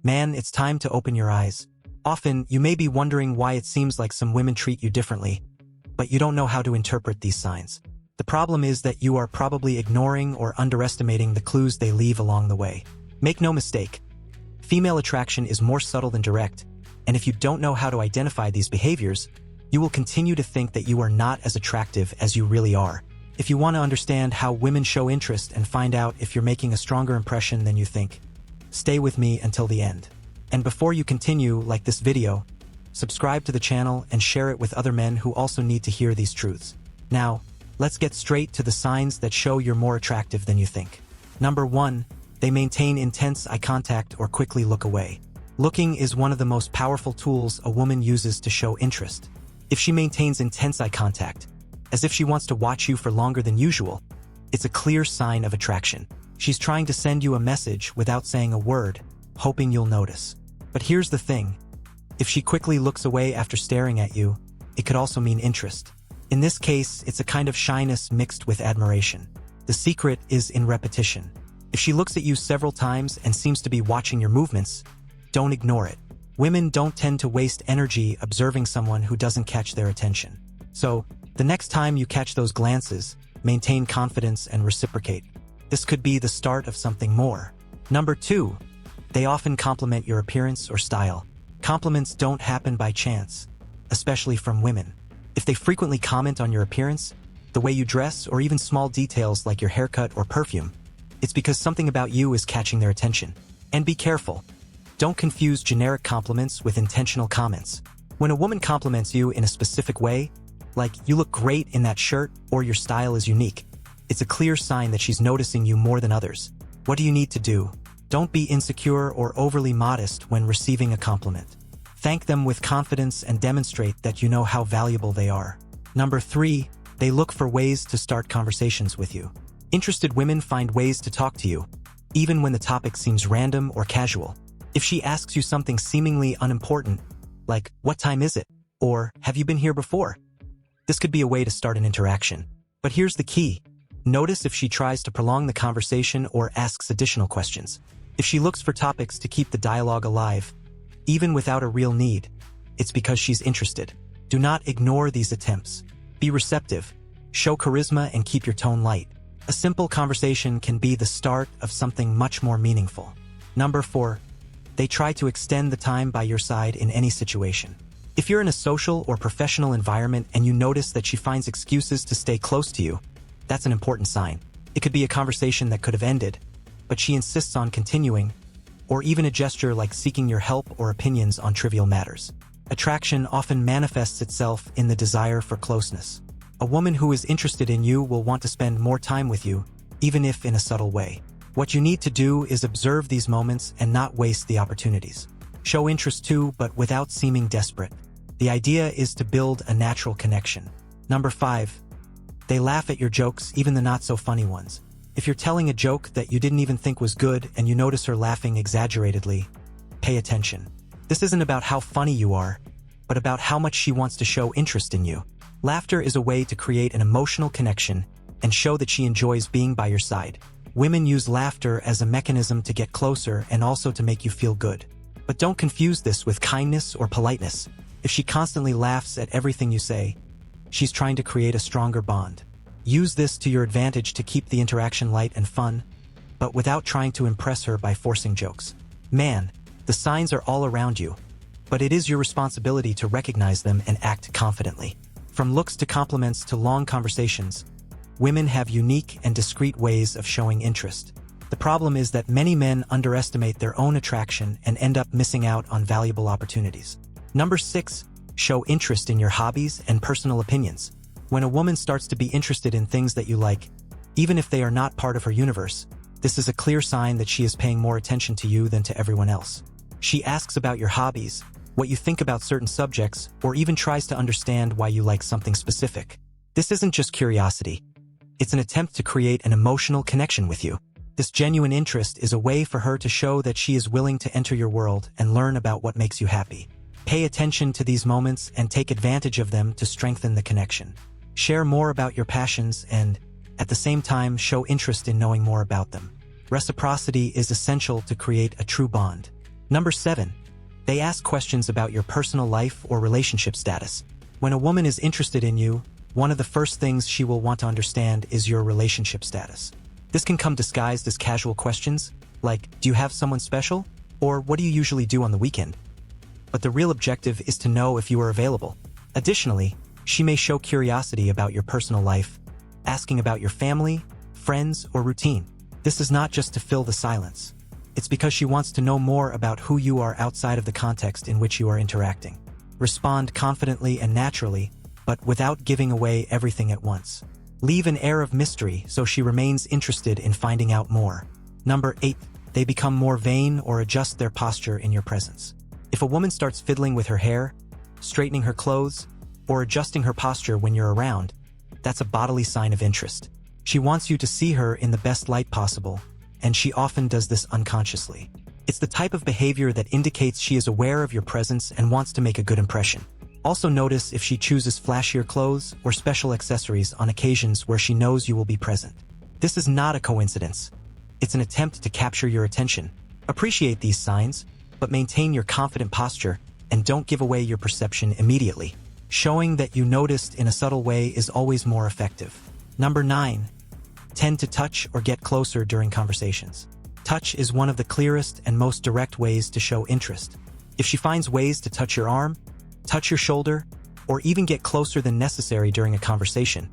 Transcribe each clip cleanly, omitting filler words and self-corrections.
Man, it's time to open your eyes. Often, you may be wondering why it seems like some women treat you differently, but you don't know how to interpret these signs. The problem is that you are probably ignoring or underestimating the clues they leave along the way. Make no mistake, female attraction is more subtle than direct, and if you don't know how to identify these behaviors, you will continue to think that you are not as attractive as you really are. If you want to understand how women show interest and find out if you're making a stronger impression than you think, stay with me until the end. And before you continue, like this video, subscribe to the channel and share it with other men who also need to hear these truths. Now, let's get straight to the signs that show you're more attractive than you think. Number 1, they maintain intense eye contact or quickly look away. Looking is one of the most powerful tools a woman uses to show interest. If she maintains intense eye contact, as if she wants to watch you for longer than usual, it's a clear sign of attraction. She's trying to send you a message without saying a word, hoping you'll notice. But here's the thing. If she quickly looks away after staring at you, it could also mean interest. In this case, it's a kind of shyness mixed with admiration. The secret is in repetition. If she looks at you several times and seems to be watching your movements, don't ignore it. Women don't tend to waste energy observing someone who doesn't catch their attention. So, the next time you catch those glances, maintain confidence and reciprocate. This could be the start of something more. Number 2, they often compliment your appearance or style. Compliments don't happen by chance, especially from women. If they frequently comment on your appearance, the way you dress, or even small details like your haircut or perfume, it's because something about you is catching their attention. And be careful. Don't confuse generic compliments with intentional comments. When a woman compliments you in a specific way, like "you look great in that shirt" or "your style is unique," it's a clear sign that she's noticing you more than others. What do you need to do? Don't be insecure or overly modest when receiving a compliment. Thank them with confidence and demonstrate that you know how valuable they are. Number 3, they look for ways to start conversations with you. Interested women find ways to talk to you, even when the topic seems random or casual. If she asks you something seemingly unimportant, like "what time is it?" or "have you been here before?" this could be a way to start an interaction. But here's the key. Notice if she tries to prolong the conversation or asks additional questions. If she looks for topics to keep the dialogue alive, even without a real need, it's because she's interested. Do not ignore these attempts. Be receptive, show charisma, and keep your tone light. A simple conversation can be the start of something much more meaningful. Number 4, they try to extend the time by your side in any situation. If you're in a social or professional environment and you notice that she finds excuses to stay close to you, that's an important sign. It could be a conversation that could have ended, but she insists on continuing, or even a gesture like seeking your help or opinions on trivial matters. Attraction often manifests itself in the desire for closeness. A woman who is interested in you will want to spend more time with you, even if in a subtle way. What you need to do is observe these moments and not waste the opportunities. Show interest too, but without seeming desperate. The idea is to build a natural connection. Number 5, they laugh at your jokes, even the not-so-funny ones. If you're telling a joke that you didn't even think was good and you notice her laughing exaggeratedly, pay attention. This isn't about how funny you are, but about how much she wants to show interest in you. Laughter is a way to create an emotional connection and show that she enjoys being by your side. Women use laughter as a mechanism to get closer and also to make you feel good. But don't confuse this with kindness or politeness. If she constantly laughs at everything you say, she's trying to create a stronger bond. Use this to your advantage to keep the interaction light and fun, but without trying to impress her by forcing jokes. Man, the signs are all around you, but it is your responsibility to recognize them and act confidently. From looks to compliments to long conversations, women have unique and discreet ways of showing interest. The problem is that many men underestimate their own attraction and end up missing out on valuable opportunities. Number 6, show interest in your hobbies and personal opinions. When a woman starts to be interested in things that you like, even if they are not part of her universe, this is a clear sign that she is paying more attention to you than to everyone else. She asks about your hobbies, what you think about certain subjects, or even tries to understand why you like something specific. This isn't just curiosity. It's an attempt to create an emotional connection with you. This genuine interest is a way for her to show that she is willing to enter your world and learn about what makes you happy. Pay attention to these moments and take advantage of them to strengthen the connection. Share more about your passions and, at the same time, show interest in knowing more about them. Reciprocity is essential to create a true bond. Number 7. They ask questions about your personal life or relationship status. When a woman is interested in you, one of the first things she will want to understand is your relationship status. This can come disguised as casual questions, like, do you have someone special? Or what do you usually do on the weekend? But the real objective is to know if you are available. Additionally, she may show curiosity about your personal life, asking about your family, friends, or routine. This is not just to fill the silence. It's because she wants to know more about who you are outside of the context in which you are interacting. Respond confidently and naturally, but without giving away everything at once. Leave an air of mystery so she remains interested in finding out more. Number 8. They become more vain or adjust their posture in your presence. If a woman starts fiddling with her hair, straightening her clothes, or adjusting her posture when you're around, that's a bodily sign of interest. She wants you to see her in the best light possible, and she often does this unconsciously. It's the type of behavior that indicates she is aware of your presence and wants to make a good impression. Also notice if she chooses flashier clothes or special accessories on occasions where she knows you will be present. This is not a coincidence. It's an attempt to capture your attention. Appreciate these signs, but maintain your confident posture and don't give away your perception immediately. Showing that you noticed in a subtle way is always more effective. Number 9. Tend to touch or get closer during conversations. Touch is one of the clearest and most direct ways to show interest. If she finds ways to touch your arm, touch your shoulder, or even get closer than necessary during a conversation,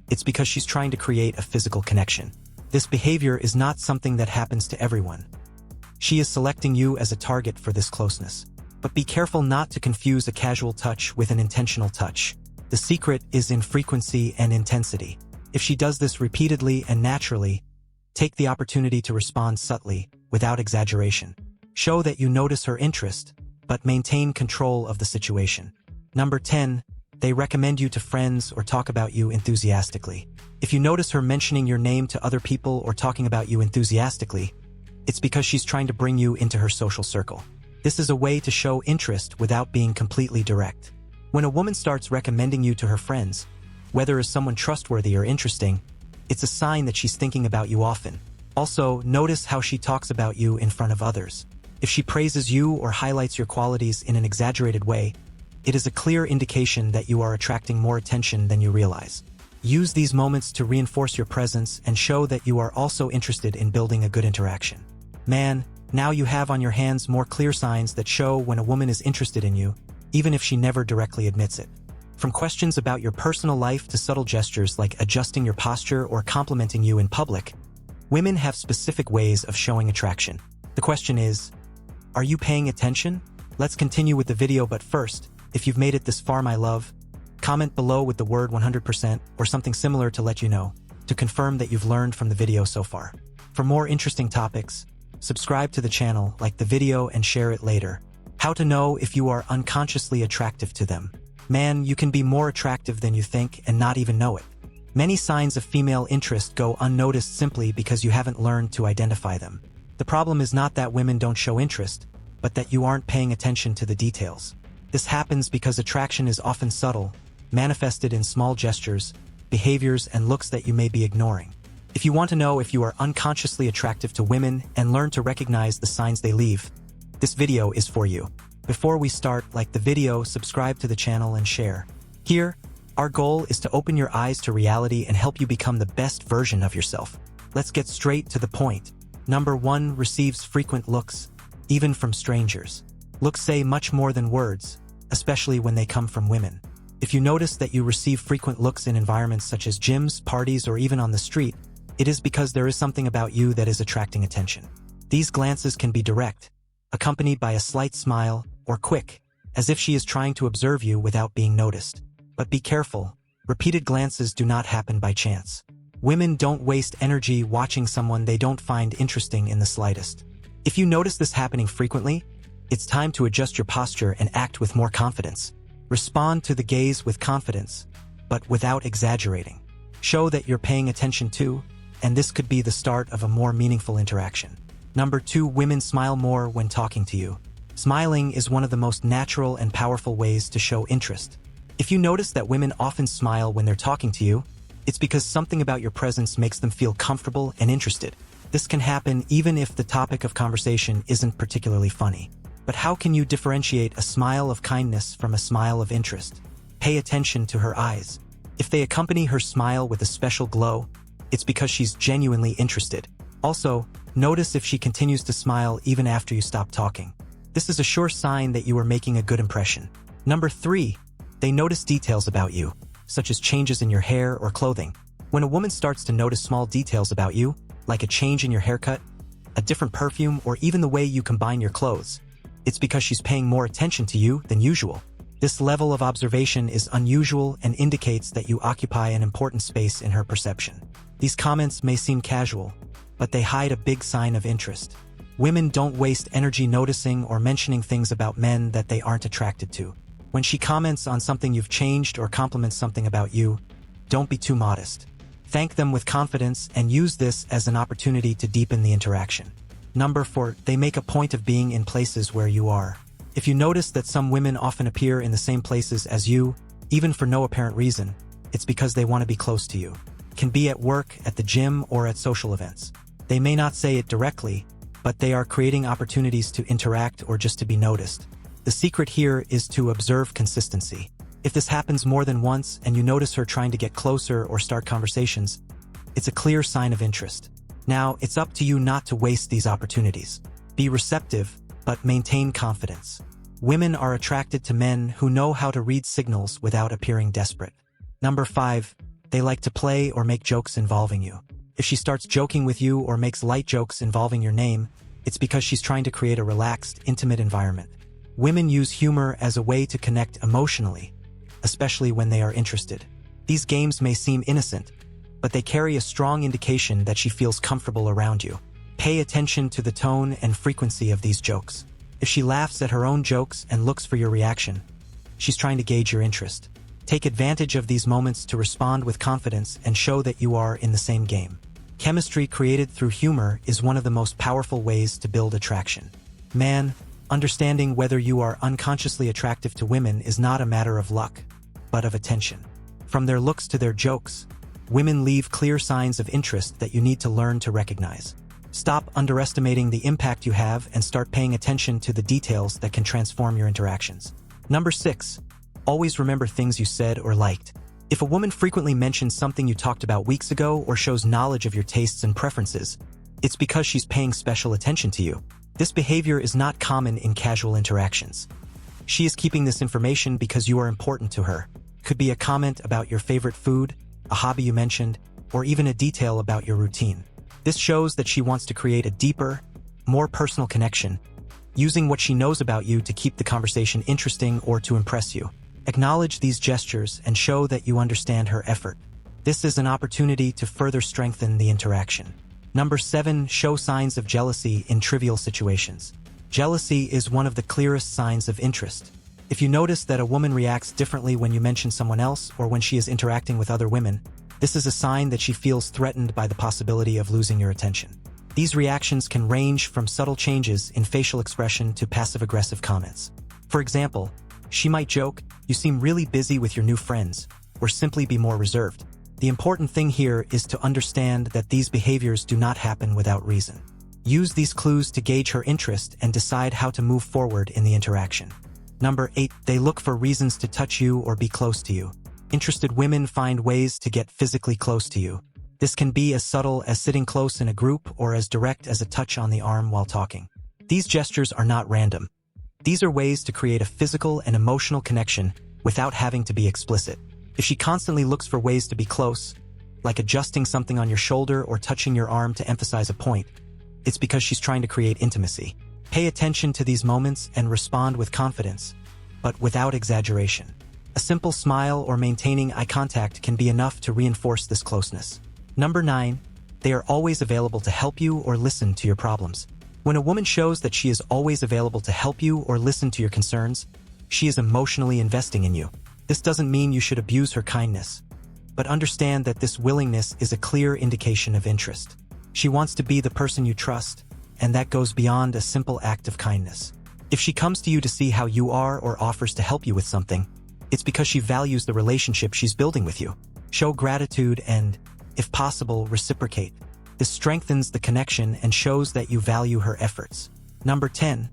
it's because she's trying to create a physical connection. This behavior is not something that happens to everyone. She is selecting you as a target for this closeness. But be careful not to confuse a casual touch with an intentional touch. The secret is in frequency and intensity. If she does this repeatedly and naturally, take the opportunity to respond subtly, without exaggeration. Show that you notice her interest, but maintain control of the situation. Number 10. They recommend you to friends or talk about you enthusiastically. If you notice her mentioning your name to other people or talking about you enthusiastically, it's because she's trying to bring you into her social circle. This is a way to show interest without being completely direct. When a woman starts recommending you to her friends, whether as someone trustworthy or interesting, it's a sign that she's thinking about you often. Also, notice how she talks about you in front of others. If she praises you or highlights your qualities in an exaggerated way, it is a clear indication that you are attracting more attention than you realize. Use these moments to reinforce your presence and show that you are also interested in building a good interaction. Man, now you have on your hands more clear signs that show when a woman is interested in you, even if she never directly admits it. From questions about your personal life to subtle gestures like adjusting your posture or complimenting you in public, women have specific ways of showing attraction. The question is, are you paying attention? Let's continue with the video, but first, if you've made it this far, my love, comment below with the word 100% or something similar to let you know, to confirm that you've learned from the video so far. For more interesting topics, subscribe to the channel, like the video, and share it later. How to know if you are unconsciously attractive to them. Man, you can be more attractive than you think and not even know it. Many signs of female interest go unnoticed simply because you haven't learned to identify them. The problem is not that women don't show interest, but that you aren't paying attention to the details. This happens because attraction is often subtle, manifested in small gestures, behaviors, and looks that you may be ignoring. If you want to know if you are unconsciously attractive to women and learn to recognize the signs they leave, this video is for you. Before we start, like the video, subscribe to the channel, and share. Here, our goal is to open your eyes to reality and help you become the best version of yourself. Let's get straight to the point. Number 1. Receives frequent looks, even from strangers. Looks say much more than words, especially when they come from women. If you notice that you receive frequent looks in environments such as gyms, parties, or even on the street, it is because there is something about you that is attracting attention. These glances can be direct, accompanied by a slight smile, or quick, as if she is trying to observe you without being noticed. But be careful, repeated glances do not happen by chance. Women don't waste energy watching someone they don't find interesting in the slightest. If you notice this happening frequently, it's time to adjust your posture and act with more confidence. Respond to the gaze with confidence, but without exaggerating. Show that you're paying attention to, and this could be the start of a more meaningful interaction. Number 2. Women smile more when talking to you. Smiling is one of the most natural and powerful ways to show interest. If you notice that women often smile when they're talking to you, it's because something about your presence makes them feel comfortable and interested. This can happen even if the topic of conversation isn't particularly funny. But how can you differentiate a smile of kindness from a smile of interest? Pay attention to her eyes. If they accompany her smile with a special glow, it's because she's genuinely interested. Also, notice if she continues to smile even after you stop talking. This is a sure sign that you are making a good impression. Number 3, they notice details about you, such as changes in your hair or clothing. When a woman starts to notice small details about you, like a change in your haircut, a different perfume, or even the way you combine your clothes, it's because she's paying more attention to you than usual. This level of observation is unusual and indicates that you occupy an important space in her perception. These comments may seem casual, but they hide a big sign of interest. Women don't waste energy noticing or mentioning things about men that they aren't attracted to. When she comments on something you've changed or compliments something about you, don't be too modest. Thank them with confidence and use this as an opportunity to deepen the interaction. Number 4, they make a point of being in places where you are. If you notice that some women often appear in the same places as you, even for no apparent reason, it's because they want to be close to you. It can be at work, at the gym, or at social events. They may not say it directly, but they are creating opportunities to interact or just to be noticed. The secret here is to observe consistency. If this happens more than once and you notice her trying to get closer or start conversations, it's a clear sign of interest. Now, it's up to you not to waste these opportunities. Be receptive, but maintain confidence. Women are attracted to men who know how to read signals without appearing desperate. Number 5, they like to play or make jokes involving you. If she starts joking with you or makes light jokes involving your name, it's because she's trying to create a relaxed, intimate environment. Women use humor as a way to connect emotionally, especially when they are interested. These games may seem innocent, but they carry a strong indication that she feels comfortable around you. Pay attention to the tone and frequency of these jokes. If she laughs at her own jokes and looks for your reaction, she's trying to gauge your interest. Take advantage of these moments to respond with confidence and show that you are in the same game. Chemistry created through humor is one of the most powerful ways to build attraction. Man, understanding whether you are unconsciously attractive to women is not a matter of luck, but of attention. From their looks to their jokes, women leave clear signs of interest that you need to learn to recognize. Stop underestimating the impact you have and start paying attention to the details that can transform your interactions. Number 6, always remember things you said or liked. If a woman frequently mentions something you talked about weeks ago or shows knowledge of your tastes and preferences, it's because she's paying special attention to you. This behavior is not common in casual interactions. She is keeping this information because you are important to her. Could be a comment about your favorite food, a hobby you mentioned, or even a detail about your routine. This shows that she wants to create a deeper, more personal connection, using what she knows about you to keep the conversation interesting or to impress you. Acknowledge these gestures and show that you understand her effort. This is an opportunity to further strengthen the interaction. Number 7, show signs of jealousy in trivial situations. Jealousy is one of the clearest signs of interest. If you notice that a woman reacts differently when you mention someone else or when she is interacting with other women, this is a sign that she feels threatened by the possibility of losing your attention. These reactions can range from subtle changes in facial expression to passive-aggressive comments. For example, she might joke, "You seem really busy with your new friends," or simply be more reserved. The important thing here is to understand that these behaviors do not happen without reason. Use these clues to gauge her interest and decide how to move forward in the interaction. Number 8, they look for reasons to touch you or be close to you. Interested women find ways to get physically close to you. This can be as subtle as sitting close in a group or as direct as a touch on the arm while talking. These gestures are not random. These are ways to create a physical and emotional connection without having to be explicit. If she constantly looks for ways to be close, like adjusting something on your shoulder or touching your arm to emphasize a point, it's because she's trying to create intimacy. Pay attention to these moments and respond with confidence, but without exaggeration. A simple smile or maintaining eye contact can be enough to reinforce this closeness. Number 9, they are always available to help you or listen to your problems. When a woman shows that she is always available to help you or listen to your concerns, she is emotionally investing in you. This doesn't mean you should abuse her kindness, but understand that this willingness is a clear indication of interest. She wants to be the person you trust, and that goes beyond a simple act of kindness. If she comes to you to see how you are or offers to help you with something, it's because she values the relationship she's building with you. Show gratitude and, if possible, reciprocate. This strengthens the connection and shows that you value her efforts. Number 10,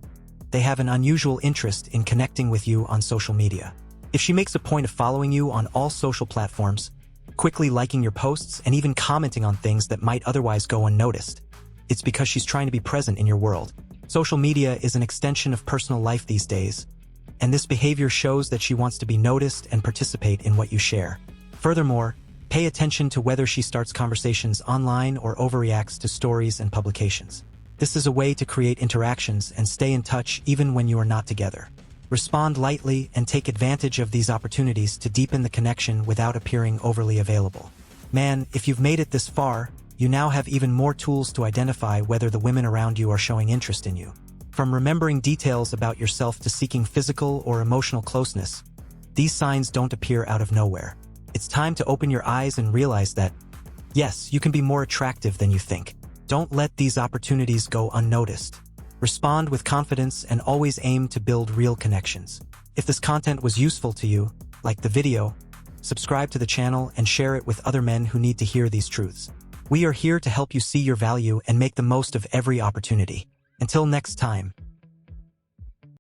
they have an unusual interest in connecting with you on social media. If she makes a point of following you on all social platforms, quickly liking your posts, and even commenting on things that might otherwise go unnoticed, it's because she's trying to be present in your world. Social media is an extension of personal life these days, and this behavior shows that she wants to be noticed and participate in what you share. Furthermore, pay attention to whether she starts conversations online or overreacts to stories and publications. This is a way to create interactions and stay in touch even when you are not together. Respond lightly and take advantage of these opportunities to deepen the connection without appearing overly available. Man, if you've made it this far, you now have even more tools to identify whether the women around you are showing interest in you. From remembering details about yourself to seeking physical or emotional closeness, these signs don't appear out of nowhere. It's time to open your eyes and realize that, yes, you can be more attractive than you think. Don't let these opportunities go unnoticed. Respond with confidence and always aim to build real connections. If this content was useful to you, like the video, subscribe to the channel and share it with other men who need to hear these truths. We are here to help you see your value and make the most of every opportunity. Until next time.